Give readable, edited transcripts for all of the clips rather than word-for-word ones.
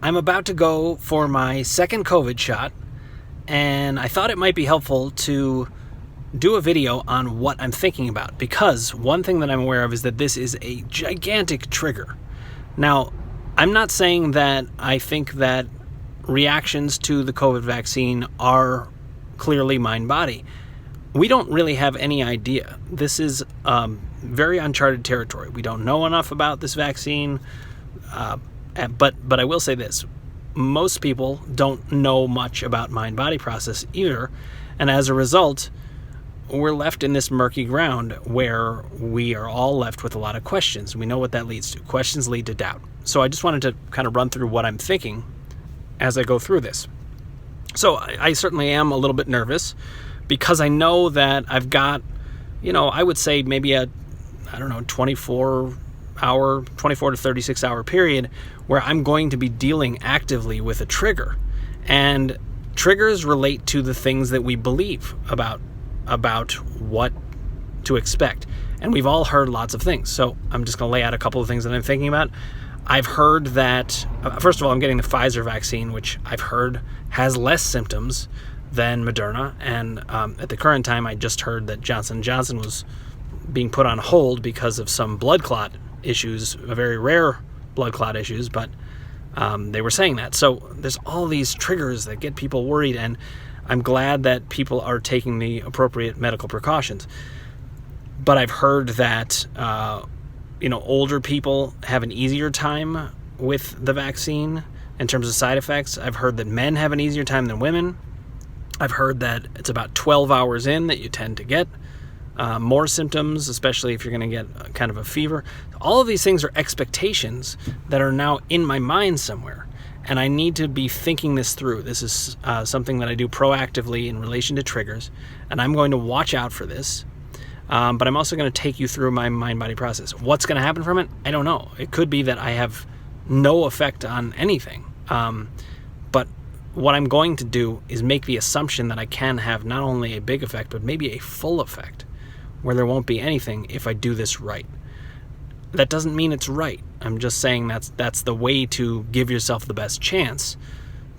I'm about to go for my second COVID shot, and I thought it might be helpful to do a video on what I'm thinking about, because one thing that I'm aware of is that this is a gigantic trigger. Now, I'm not saying that I think that reactions to the COVID vaccine are clearly mind-body. We don't really have any idea. This is very uncharted territory. We don't know enough about this vaccine, but I will say this. Most people don't know much about mind-body process either, and as a result, we're left in this murky ground where we are all left with a lot of questions. We know what that leads to. Questions lead to doubt. So I just wanted to kind of run through what I'm thinking as I go through this. So I certainly am a little bit nervous because I know that I've got, I would say maybe a 24 to 36 hour period where I'm going to be dealing actively with a trigger. And triggers relate to the things that we believe about what to expect. And we've all heard lots of things. So I'm just going to lay out a couple of things that I'm thinking about. I've heard that, first of all, I'm getting the Pfizer vaccine, which I've heard has less symptoms than Moderna. And at the current time, I just heard that Johnson & Johnson was being put on hold because of some blood clot issues, very rare blood clot issues, but they were saying that. So there's all these triggers that get people worried, and I'm glad that people are taking the appropriate medical precautions. But I've heard that older people have an easier time with the vaccine in terms of side effects. I've heard that men have an easier time than women. I've heard that it's about 12 hours in that you tend to get more symptoms, especially if you're going to get kind of a fever. All of these things are expectations that are now in my mind somewhere, and I need to be thinking this through. This is something that I do proactively in relation to triggers, and I'm going to watch out for this. But I'm also going to take you through my mind-body process. What's going to happen from it? I don't know. It could be that I have no effect on anything. But what I'm going to do is make the assumption that I can have not only a big effect, but maybe a full effect, where there won't be anything if I do this right. That doesn't mean it's right. I'm just saying that's the way to give yourself the best chance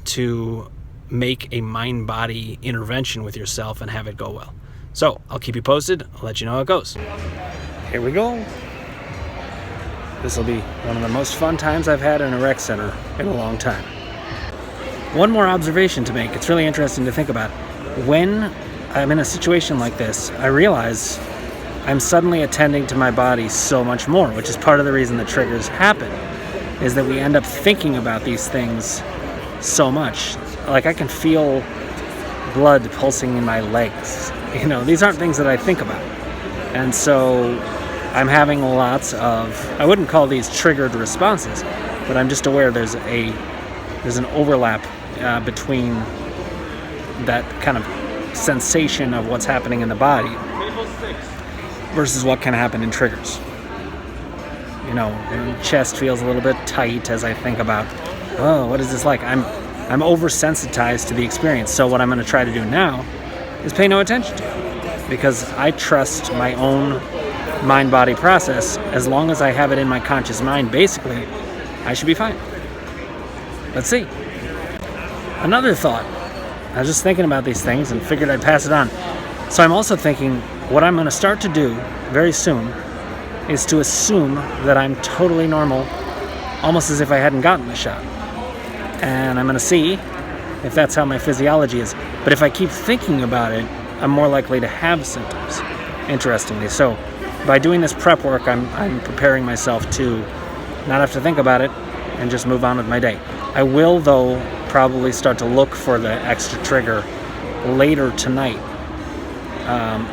to make a mind-body intervention with yourself and have it go well. So I'll keep you posted. I'll let you know how it goes. Here we go. This will be one of the most fun times I've had in a rec center in a long time. One more observation to make. It's really interesting to think about. When I'm in a situation like this, I realize I'm suddenly attending to my body so much more, which is part of the reason the triggers happen, is that we end up thinking about these things so much. Like, I can feel blood pulsing in my legs. These aren't things that I think about. And so I'm having lots of, I wouldn't call these triggered responses, but I'm just aware there's an overlap between that kind of sensation of what's happening in the body versus what can happen in triggers. The chest feels a little bit tight as I think about, what is this like? I'm oversensitized to the experience. So what I'm going to try to do now is pay no attention to it, because I trust my own mind-body process. As long as I have it in my conscious mind, basically, I should be fine. Let's see. Another thought. I was just thinking about these things and figured I'd pass it on. So I'm also thinking what I'm going to start to do very soon is to assume that I'm totally normal, almost as if I hadn't gotten the shot. And I'm going to see if that's how my physiology is. But if I keep thinking about it, I'm more likely to have symptoms, interestingly. So by doing this prep work, I'm preparing myself to not have to think about it and just move on with my day. I will, though, probably start to look for the extra trigger later tonight.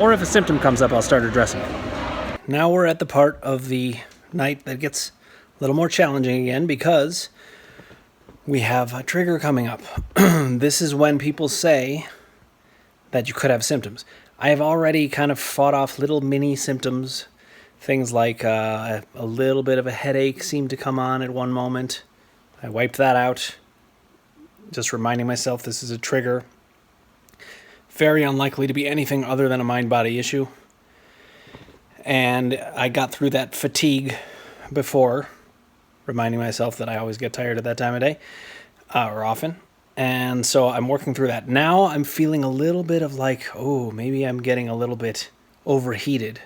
Or if a symptom comes up, I'll start addressing it. Now we're at the part of the night that gets a little more challenging again, because we have a trigger coming up. This is when people say that you could have symptoms. I have already kind of fought off little mini symptoms. Things like a little bit of a headache seemed to come on at one moment. I wiped that out, just reminding myself this is a trigger. Very unlikely to be anything other than a mind-body issue. And I got through that fatigue before, reminding myself that I always get tired at that time of day, or often. And so I'm working through that. Now I'm feeling a little bit of like, oh, maybe I'm getting a little bit overheated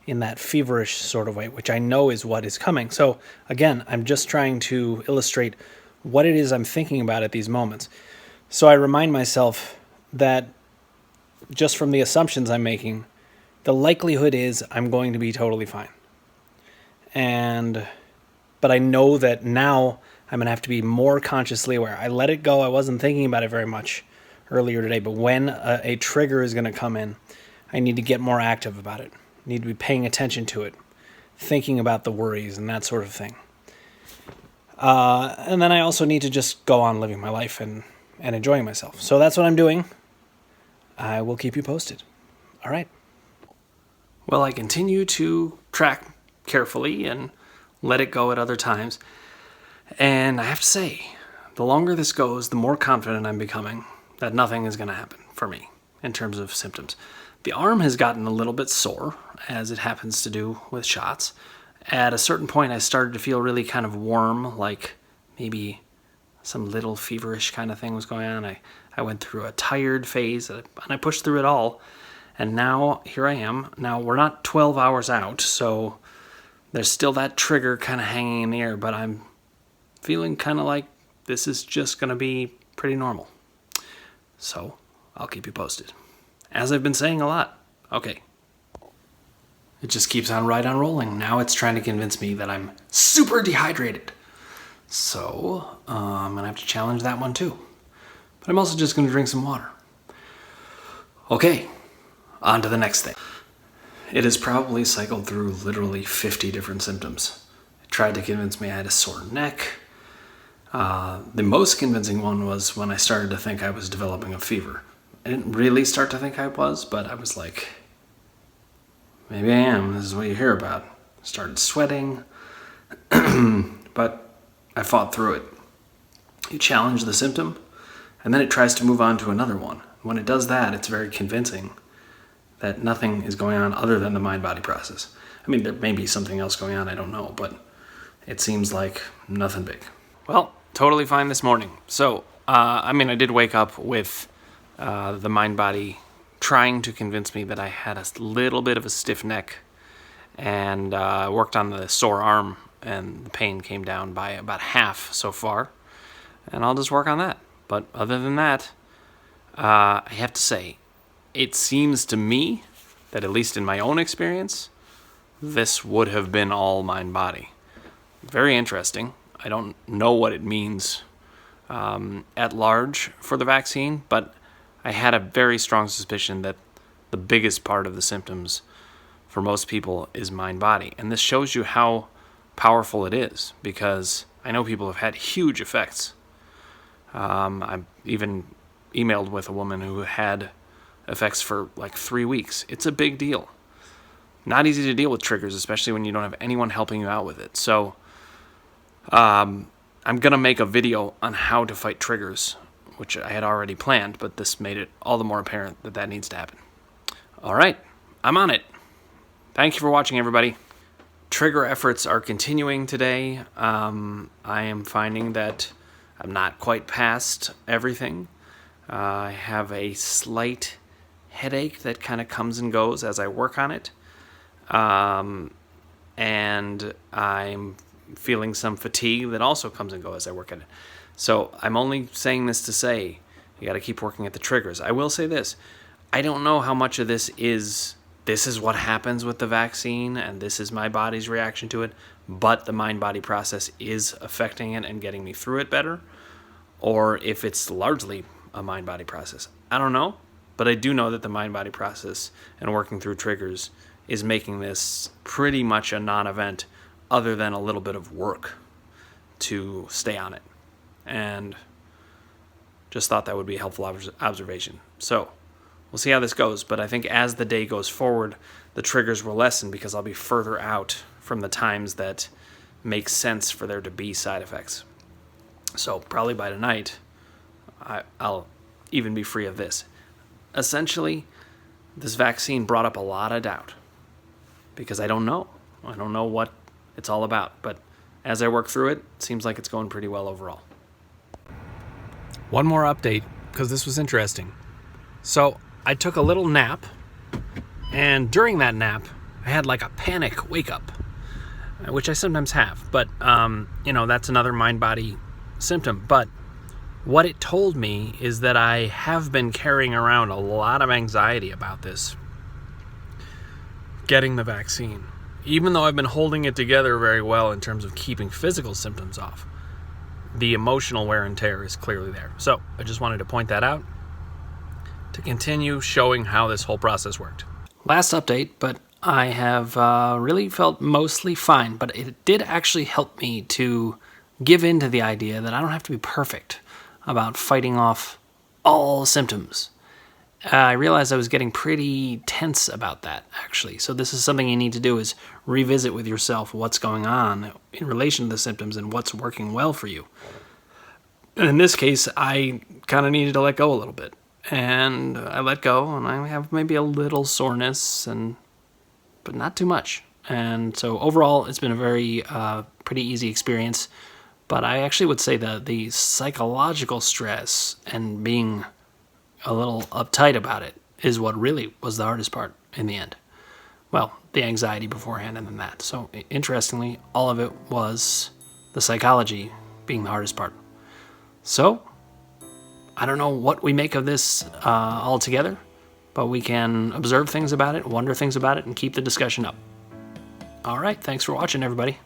in that feverish sort of way, which I know is what is coming. So again, I'm just trying to illustrate what it is I'm thinking about at these moments. So I remind myself that just from the assumptions I'm making, the likelihood is I'm going to be totally fine. But I know that now I'm going to have to be more consciously aware. I let it go. I wasn't thinking about it very much earlier today, but when a trigger is going to come in, I need to get more active about it. I need to be paying attention to it, thinking about the worries and that sort of thing. And then I also need to just go on living my life and enjoying myself. So that's what I'm doing. I will keep you posted. All right. Well, I continue to track carefully and let it go at other times. And I have to say, the longer this goes, the more confident I'm becoming that nothing is going to happen for me in terms of symptoms. The arm has gotten a little bit sore, as it happens to do with shots. At a certain point, I started to feel really kind of warm, like maybe some little feverish kind of thing was going on. I went through a tired phase, and I pushed through it all. And now, here I am. Now, we're not 12 hours out, so there's still that trigger kind of hanging in the air, but I'm feeling kind of like this is just going to be pretty normal. So, I'll keep you posted. As I've been saying a lot. Okay. It just keeps on right on rolling. Now it's trying to convince me that I'm super dehydrated. So, I'm going to have to challenge that one too. But I'm also just going to drink some water. Okay, on to the next thing. It has probably cycled through literally 50 different symptoms. It tried to convince me I had a sore neck. The most convincing one was when I started to think I was developing a fever. I didn't really start to think I was, but I was like, maybe I am. This is what you hear about. Started sweating, but I fought through it. You challenge the symptom, and then it tries to move on to another one. When it does that, it's very convincing that nothing is going on other than the mind-body process. I mean, there may be something else going on, I don't know, but it seems like nothing big. Well, totally fine this morning. So, I did wake up with the mind-body trying to convince me that I had a little bit of a stiff neck, and worked on the sore arm, and the pain came down by about half so far, and I'll just work on that. But other than that, I have to say, it seems to me that, at least in my own experience, this would have been all mind-body. Very interesting. I don't know what it means at large for the vaccine, but I had a very strong suspicion that the biggest part of the symptoms for most people is mind-body. And this shows you how powerful it is, because I know people have had huge effects. I even emailed with a woman who had effects for like 3 weeks. It's a big deal. Not easy to deal with triggers, especially when you don't have anyone helping you out with it. So I'm going to make a video on how to fight triggers, which I had already planned, but this made it all the more apparent that that needs to happen. All right, I'm on it. Thank you for watching, everybody. Trigger efforts are continuing today. I am finding that I'm not quite past everything. I have a slight headache that kind of comes and goes as I work on it. And I'm feeling some fatigue that also comes and goes as I work at it. So I'm only saying this to say you got to keep working at the triggers. I will say this. I don't know how much of this is what happens with the vaccine and this is my body's reaction to it, but the mind-body process is affecting it and getting me through it better, or if it's largely a mind-body process. I don't know, but I do know that the mind-body process and working through triggers is making this pretty much a non-event, other than a little bit of work to stay on it. And just thought that would be a helpful observation. So we'll see how this goes, but I think as the day goes forward, the triggers will lessen because I'll be further out from the times that make sense for there to be side effects. So probably by tonight, I'll even be free of this. Essentially, this vaccine brought up a lot of doubt because I don't know. I don't know what it's all about. But as I work through it, seems like it's going pretty well overall. One more update, because this was interesting. So I took a little nap, and during that nap, I had like a panic wake up, which I sometimes have, but that's another mind-body symptom. But what it told me is that I have been carrying around a lot of anxiety about this, getting the vaccine, even though I've been holding it together very well in terms of keeping physical symptoms off. The emotional wear and tear is clearly there. So I just wanted to point that out to continue showing how this whole process worked. Last update, but I have really felt mostly fine, but it did actually help me to give in to the idea that I don't have to be perfect about fighting off all symptoms. I realized I was getting pretty tense about that, actually. So this is something you need to do, is revisit with yourself what's going on in relation to the symptoms and what's working well for you. And in this case, I kind of needed to let go a little bit. And I let go, and I have maybe a little soreness, but not too much. And so overall, it's been a very pretty easy experience. But I actually would say that the psychological stress and being a little uptight about it is what really was the hardest part in the end. Well, the anxiety beforehand and then that. So interestingly, all of it was the psychology being the hardest part. So I don't know what we make of this altogether, but we can observe things about it, wonder things about it, and keep the discussion up. All right, thanks for watching, everybody.